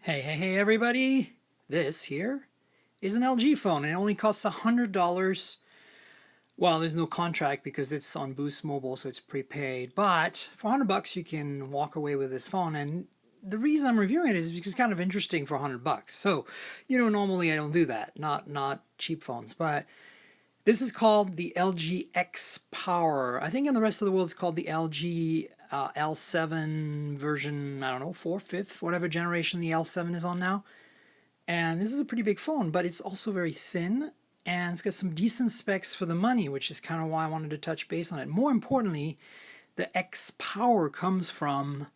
Hey everybody! This here is an LG phone and it only costs $100. Well, there's no contract because it's on Boost Mobile, so it's prepaid. But for $100 you can walk away with this phone, and the reason I'm reviewing it is because it's kind of interesting for $100. So, normally I don't do that. Not cheap phones, but this is called the LG XPower. I think in the rest of the world it's called the LG L7 version, I don't know, 4th, 5th, whatever generation the L7 is on now. And this is a pretty big phone, but it's also very thin, and it's got some decent specs for the money, which is kind of why I wanted to touch base on it. More importantly, the XPower comes from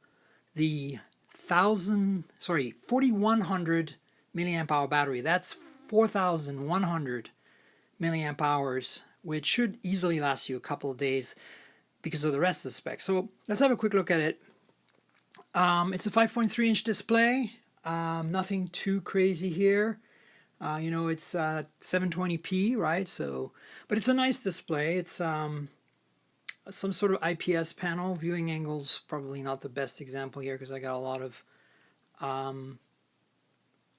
the 4100 milliamp hour battery. That's 4100 milliamp hours, which should easily last you a couple of days because of the rest of the specs. So let's have a quick look at it. It's a 5.3-inch display. Nothing too crazy here. It's 720p, right? So, but it's a nice display. It's some sort of IPS panel. Viewing angle's probably not the best example here because I got a lot of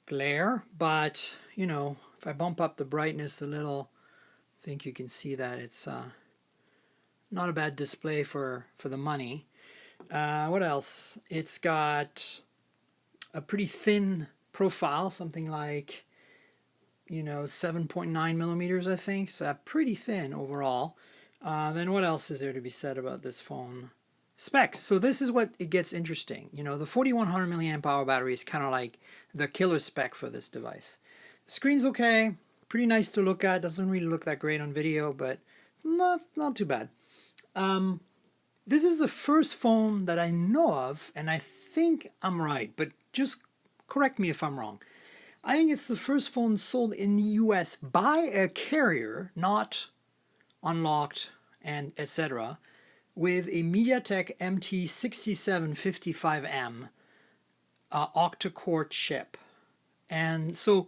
glare. But if I bump up the brightness a little, I think you can see that it's not a bad display for the money. What else? It's got a pretty thin profile, something like 7.9 millimeters, I think. So pretty thin overall. Then what else is there to be said about this phone? Specs. So this is what it gets interesting. The 4100 milliamp hour battery is kind of like the killer spec for this device. The screen's okay, pretty nice to look at. Doesn't really look that great on video, but not too bad. This is the first phone that I know of, and I think I'm right, but just correct me if I'm wrong. I think it's the first phone sold in the US by a carrier, not unlocked and etc., with a MediaTek MT6755M octa-core chip. And so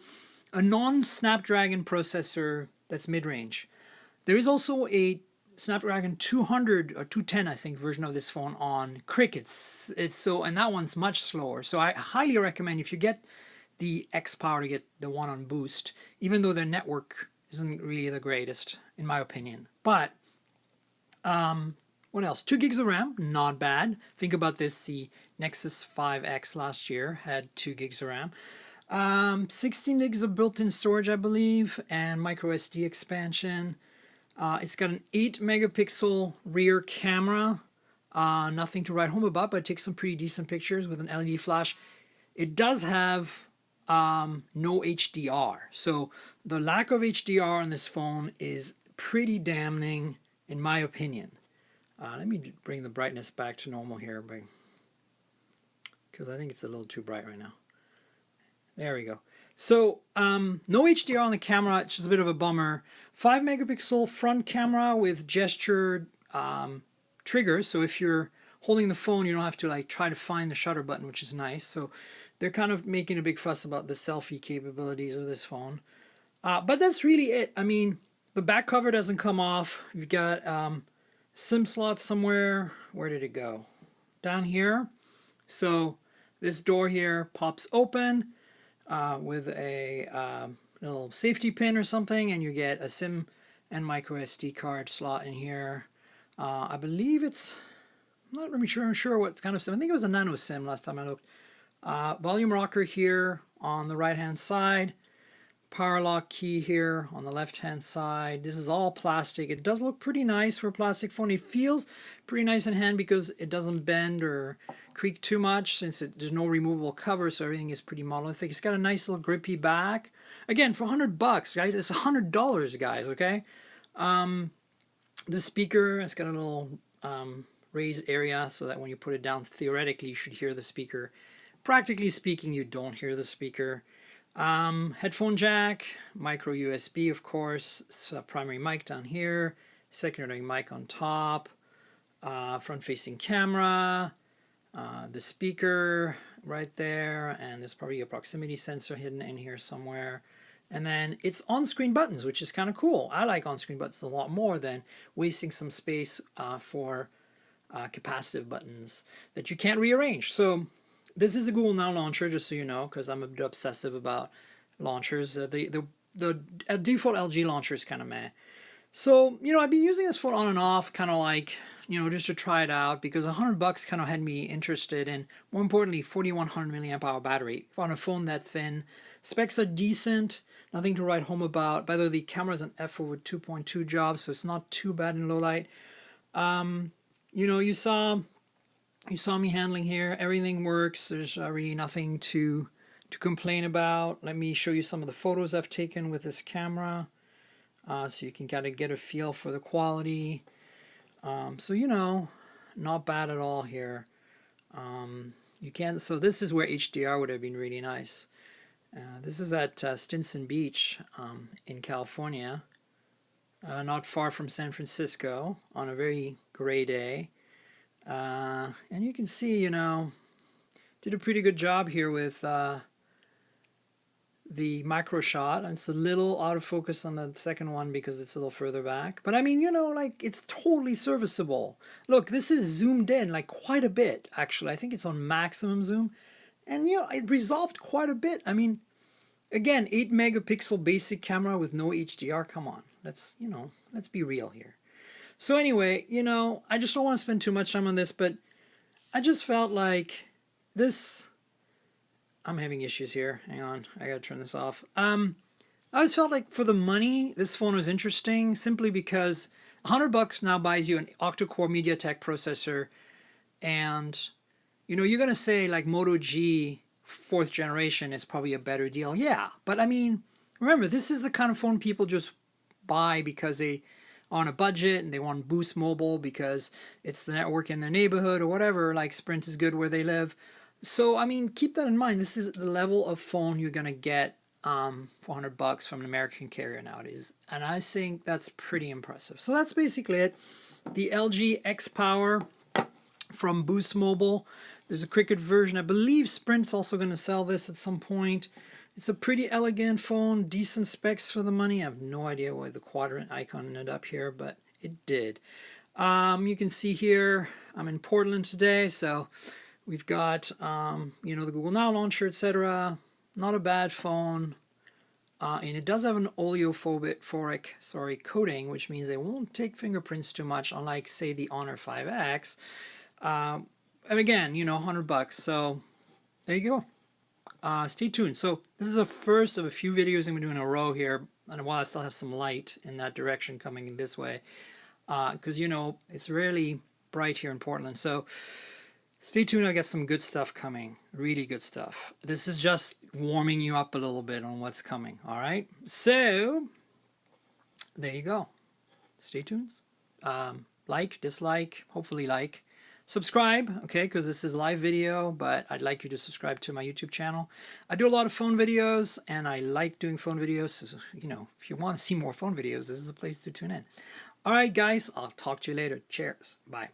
a non-Snapdragon processor that's mid-range. There is also a Snapdragon 200 or 210, I think, version of this phone on Crickets. And that one's much slower. So I highly recommend, if you get the XPower, to get the one on Boost, even though their network isn't really the greatest, in my opinion. But what else? 2 gigs of RAM, not bad. Think about this: the Nexus 5X last year had 2 gigs of RAM. 16 gigs of built-in storage, I believe, and micro SD expansion. It's got an 8 megapixel rear camera. Nothing to write home about, but it takes some pretty decent pictures with an LED flash. It does have no HDR. So the lack of HDR on this phone is pretty damning, in my opinion. Let me bring the brightness back to normal here, because I think it's a little too bright right now. There we go. So no HDR on the camera, it's just a bit of a bummer. 5 megapixel front camera with gestured triggers, so if you're holding the phone you don't have to try to find the shutter button, which is nice. So they're kind of making a big fuss about the selfie capabilities of this phone. But that's really it. I mean, the back cover doesn't come off. You've got SIM slot somewhere. Where did it go? Down here. So this door here pops open with a little safety pin or something, and you get a SIM and micro SD card slot in here. I believe it's, I'm not really sure what kind of SIM. I think it was a nano SIM last time I looked. Volume rocker here on the right hand side. Power lock key here on the left hand side. This is all plastic. It does look pretty nice for a plastic phone. It feels pretty nice in hand because it doesn't bend or creak too much, since there's no removable cover, so everything is pretty monolithic. It's got a nice little grippy back. Again, for $100, guys, it's $100, guys. Okay. The speaker, it's got a little raised area so that when you put it down, theoretically you should hear the speaker. Practically speaking, you don't hear the speaker. Headphone jack, micro USB, of course, primary mic down here, secondary mic on top, front-facing camera, the speaker right there, and there's probably a proximity sensor hidden in here somewhere. And then it's on-screen buttons, which is kind of cool. I like on-screen buttons a lot more than wasting some space for capacitive buttons that you can't rearrange. So This is a Google Now launcher, just so you know, because I'm a bit obsessive about launchers. The default LG launcher is kind of meh. So, you know, I've been using this phone on and off, kind of like, you know, just to try it out, because $100 kind of had me interested in, more importantly, 4100 milliamp hour battery on a phone that thin. Specs are decent, nothing to write home about. By the way, the camera's an f with 2.2 job, so it's not too bad in low light. You know, you saw me handling here. Everything works. There's really nothing to complain about. Let me show you some of the photos I've taken with this camera, so you can kind of get a feel for the quality. So, you know, not bad at all here. You can, so this is where HDR would have been really nice. This is at Stinson Beach in California, not far from San Francisco, on a very gray day. And you can see, you know, did a pretty good job here with the macro shot. It's a little out of focus on the second one because it's a little further back. But I mean, you know, like, it's totally serviceable. Look, this is zoomed in like quite a bit, actually. I think it's on maximum zoom. And, you know, it resolved quite a bit. I mean, again, 8 megapixel basic camera with no HDR. Come on. Let's, you know, let's be real here. So anyway, you know, I just don't want to spend too much time on this, but I just felt like this... I'm having issues here. Hang on, I gotta turn this off. I just felt like for the money, this phone was interesting simply because $100 now buys you an octa-core MediaTek processor, and you know, you're gonna say like Moto G 4th generation is probably a better deal. Yeah, but I mean, remember, this is the kind of phone people just buy because they are on a budget and they want Boost Mobile because it's the network in their neighborhood or whatever. Like Sprint is good where they live. So, I mean, keep that in mind. This is the level of phone you're going to get for $100 from an American carrier nowadays. And I think that's pretty impressive. So that's basically it. The LG XPower from Boost Mobile. There's a Cricket version. I believe Sprint's also going to sell this at some point. It's a pretty elegant phone, decent specs for the money. I have no idea why the quadrant icon ended up here, but it did. You can see here, I'm in Portland today, so... We've got, you know, the Google Now launcher, etc. Not a bad phone. And it does have an oleophoric coating, which means it won't take fingerprints too much, unlike, say, the Honor 5X. And again, you know, $100. So there you go. Stay tuned. So this is the first of a few videos I'm going to do in a row here. And while I still have some light in that direction coming this way. Because, you know, it's really bright here in Portland. So... stay tuned, I got some good stuff coming. Really good stuff. This is just warming you up a little bit on what's coming, all right? So, there you go. Stay tuned. Like, dislike, hopefully like. Subscribe, okay, because this is live video, but I'd like you to subscribe to my YouTube channel. I do a lot of phone videos, and I like doing phone videos. So, you know, if you want to see more phone videos, this is a place to tune in. All right, guys, I'll talk to you later. Cheers. Bye.